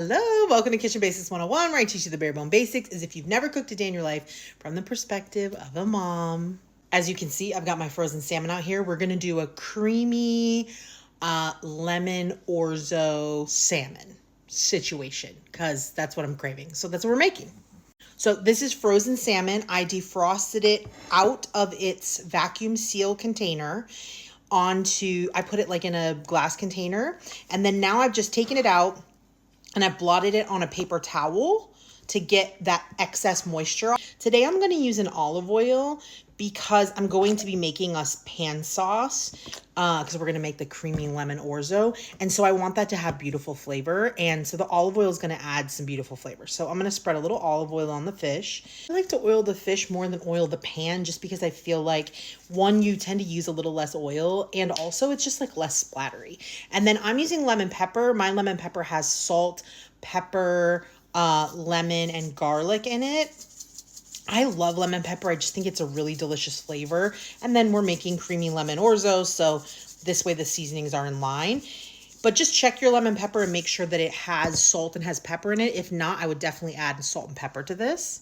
Hello, welcome to Kitchen Basics 101, where I teach you the bare bone basics as if you've never cooked a day in your life from the perspective of a mom. As you can see, I've got my frozen salmon out here. We're going to do a creamy lemon orzo salmon situation because that's what I'm craving. So that's what we're making. So this is frozen salmon. I defrosted it out of its vacuum seal container I put it like in a glass container. And then now I've just taken it out and I've blotted it on a paper towel to get that excess moisture off. Today I'm going to use an olive oil because I'm going to be making us pan sauce because we're going to make the creamy lemon orzo. And so I want that to have beautiful flavor. And so the olive oil is going to add some beautiful flavor. So I'm going to spread a little olive oil on the fish. I like to oil the fish more than oil the pan just because I feel like, one, you tend to use a little less oil, and also it's just like less splattery. And then I'm using lemon pepper. My lemon pepper has salt, pepper, lemon, and garlic in it. I love lemon pepper. I just think it's a really delicious flavor. And then we're making creamy lemon orzo, so this way the seasonings are in line. But just check your lemon pepper and make sure that it has salt and has pepper in it. If not, I would definitely add salt and pepper to this.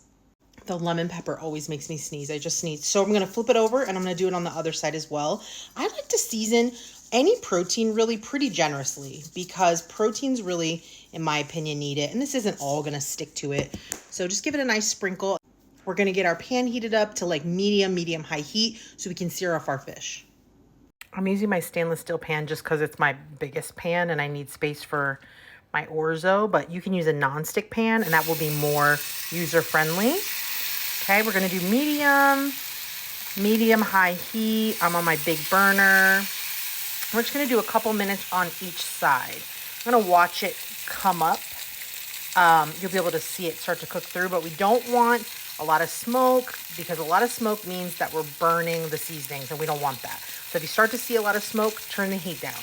The lemon pepper always makes me sneeze. I just sneeze. So I'm going to flip it over and I'm going to do it on the other side as well. I like to season any protein really pretty generously because proteins really, in my opinion, need it. And this isn't all going to stick to it. So just give it a nice sprinkle. We're going to get our pan heated up to like medium high heat so we can sear off our fish. I'm using my stainless steel pan just because it's my biggest pan and I need space for my orzo, but you can use a non-stick pan and that will be more user-friendly. Okay, we're going to do medium high heat. I'm on my big burner. We're just going to do a couple minutes on each side. I'm going to watch it come up. You'll be able to see it start to cook through, but we don't want a lot of smoke because a lot of smoke means that we're burning the seasonings and we don't want that. So if you start to see a lot of smoke, turn the heat down.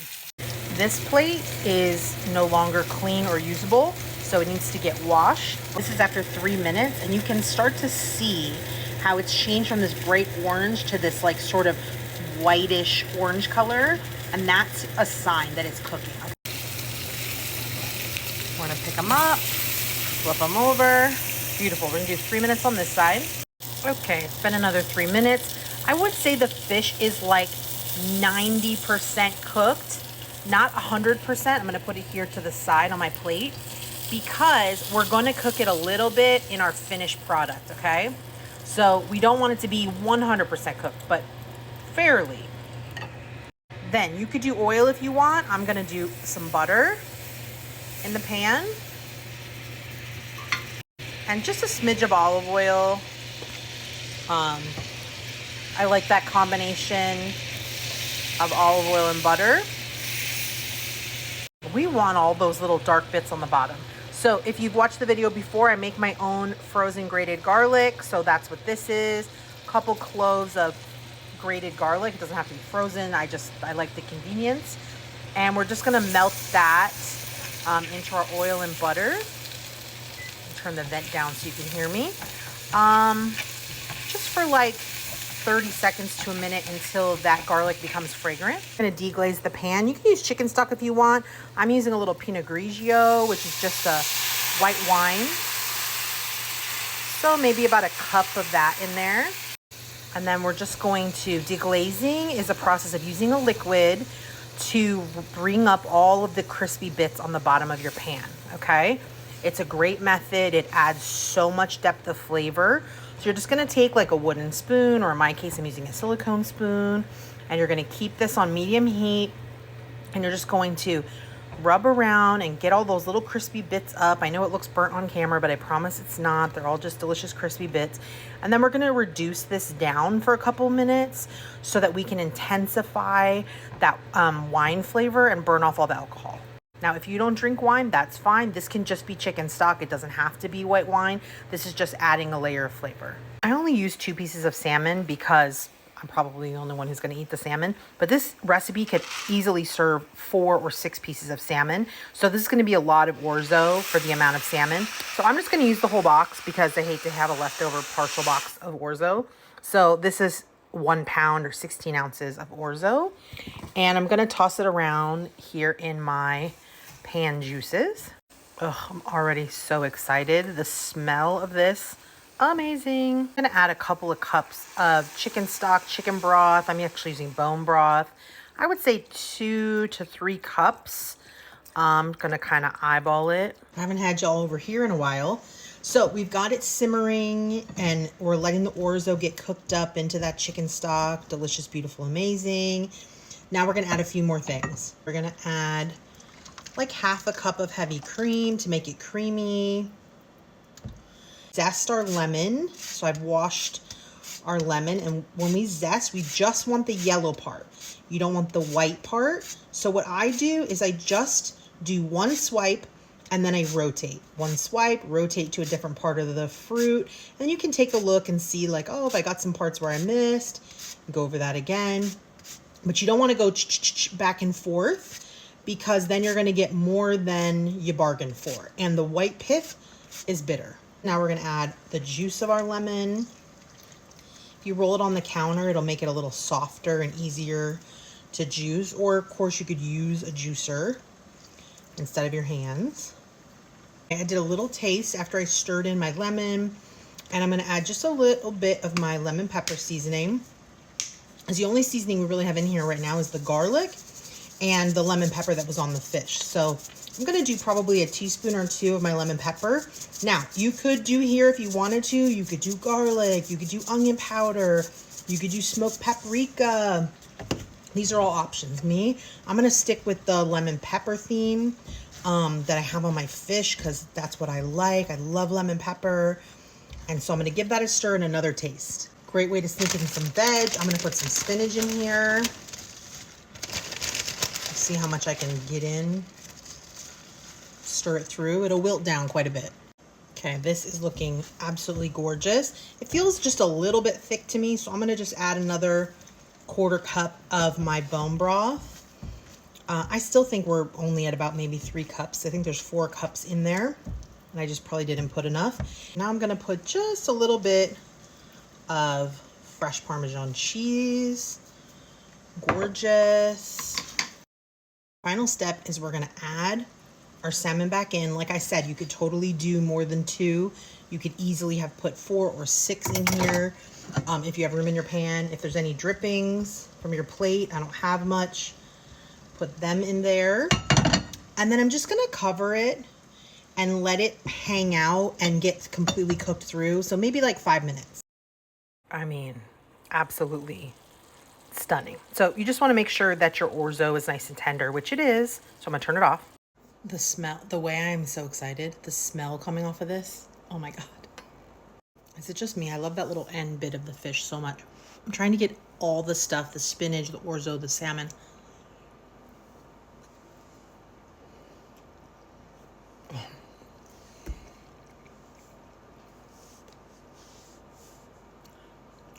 This plate is no longer clean or usable, so it needs to get washed. This is after 3 minutes and you can start to see how it's changed from this bright orange to this like sort of whitish orange color, and that's a sign that it's cooking. We're gonna pick them up, flip them over. Beautiful. We're gonna do 3 minutes on this side. Okay, it's been another 3 minutes. I would say the fish is like 90% cooked, not 100%. I'm gonna put it here to the side on my plate because we're gonna cook it a little bit in our finished product, okay? So we don't want it to be 100% cooked, but fairly. Then you could do oil if you want. I'm gonna do some butter in the pan. And just a smidge of olive oil. I like that combination of olive oil and butter. We want all those little dark bits on the bottom. So if you've watched the video before, I make my own frozen grated garlic. So that's what this is. A couple cloves of grated garlic. It doesn't have to be frozen. I like the convenience. And we're just gonna melt that into our oil and butter. Turn the vent down so you can hear me. Just for like 30 seconds to a minute until that garlic becomes fragrant. I'm gonna deglaze the pan. You can use chicken stock if you want. I'm using a little Pinot Grigio, which is just a white wine. So maybe about a cup of that in there. And then we're just going to, deglazing is a process of using a liquid to bring up all of the crispy bits on the bottom of your pan, okay? It's a great method. It adds so much depth of flavor. So you're just gonna take like a wooden spoon, or in my case, I'm using a silicone spoon, and you're gonna keep this on medium heat, and you're just going to rub around and get all those little crispy bits up. I know it looks burnt on camera, but I promise it's not. They're all just delicious crispy bits. And then we're gonna reduce this down for a couple minutes so that we can intensify that wine flavor and burn off all the alcohol. Now, if you don't drink wine, that's fine. This can just be chicken stock. It doesn't have to be white wine. This is just adding a layer of flavor. I only use 2 pieces of salmon because I'm probably the only one who's going to eat the salmon. But this recipe could easily serve 4 or 6 pieces of salmon. So this is going to be a lot of orzo for the amount of salmon. So I'm just going to use the whole box because I hate to have a leftover partial box of orzo. So this is 1 pound or 16 ounces of orzo. And I'm going to toss it around here in my pan juices. Ugh, I'm already so excited. The smell of this, amazing. I'm gonna add a couple of cups of chicken stock, chicken broth. I'm actually using bone broth. I would say 2 to 3 cups. I'm gonna kind of eyeball it. I haven't had y'all over here in a while. So we've got it simmering and we're letting the orzo get cooked up into that chicken stock. Delicious, beautiful, amazing. Now we're gonna add a few more things. We're gonna add like half a cup of heavy cream to make it creamy. Zest our lemon. So I've washed our lemon, and when we zest, we just want the yellow part. You don't want the white part. So what I do is I just do one swipe and then I rotate. One swipe, rotate to a different part of the fruit. And you can take a look and see like, oh, if I got some parts where I missed, go over that again. But you don't want to go back and forth, because then you're going to get more than you bargained for. And the white pith is bitter. Now we're going to add the juice of our lemon. If you roll it on the counter, it'll make it a little softer and easier to juice. Or of course you could use a juicer instead of your hands. I did a little taste after I stirred in my lemon, and I'm going to add just a little bit of my lemon pepper seasoning. As the only seasoning we really have in here right now is the garlic and the lemon pepper that was on the fish. So I'm gonna do probably a teaspoon or 2 of my lemon pepper. Now, you could do here, if you wanted to, you could do garlic, you could do onion powder, you could do smoked paprika. These are all options. I'm gonna stick with the lemon pepper theme that I have on my fish, because that's what I like. I love lemon pepper. And so I'm gonna give that a stir and another taste. Great way to sneak in some veg. I'm gonna put some spinach in here. See how much I can get in. Stir it through. It'll wilt down quite a bit. Okay, this is looking absolutely gorgeous. It feels just a little bit thick to me, so I'm gonna just add another 1/4 cup of my bone broth. I still think we're only at about maybe 3 cups. I think there's 4 cups in there, and I just probably didn't put enough. Now I'm gonna put just a little bit of fresh Parmesan cheese. Gorgeous. Final step is we're gonna add our salmon back in. Like I said, you could totally do more than 2. You could easily have put 4 or 6 in here if you have room in your pan. If there's any drippings from your plate, I don't have much, put them in there. And then I'm just gonna cover it and let it hang out and get completely cooked through. So maybe like 5 minutes. I mean, absolutely stunning. So you just want to make sure that your orzo is nice and tender, which it is. So I'm gonna turn it off. The smell, the way I'm so excited, the smell coming off of this, oh my God. Is it just me? I love that little end bit of the fish so much. I'm trying to get all the stuff, the spinach, the orzo, the salmon.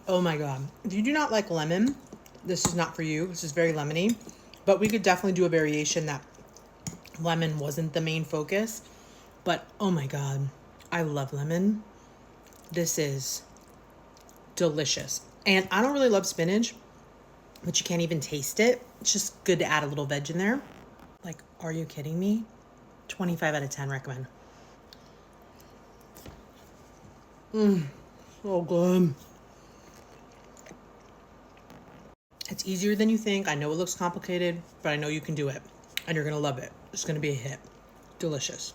Oh my God. If you do not like lemon, this is not for you. This is very lemony, but we could definitely do a variation that lemon wasn't the main focus. But oh my God, I love lemon. This is delicious. And I don't really love spinach, but you can't even taste it. It's just good to add a little veg in there. Like, are you kidding me? 25 out of 10 recommend. So good. It's easier than you think. I know it looks complicated, but I know you can do it. And you're going to love it. It's going to be a hit. Delicious.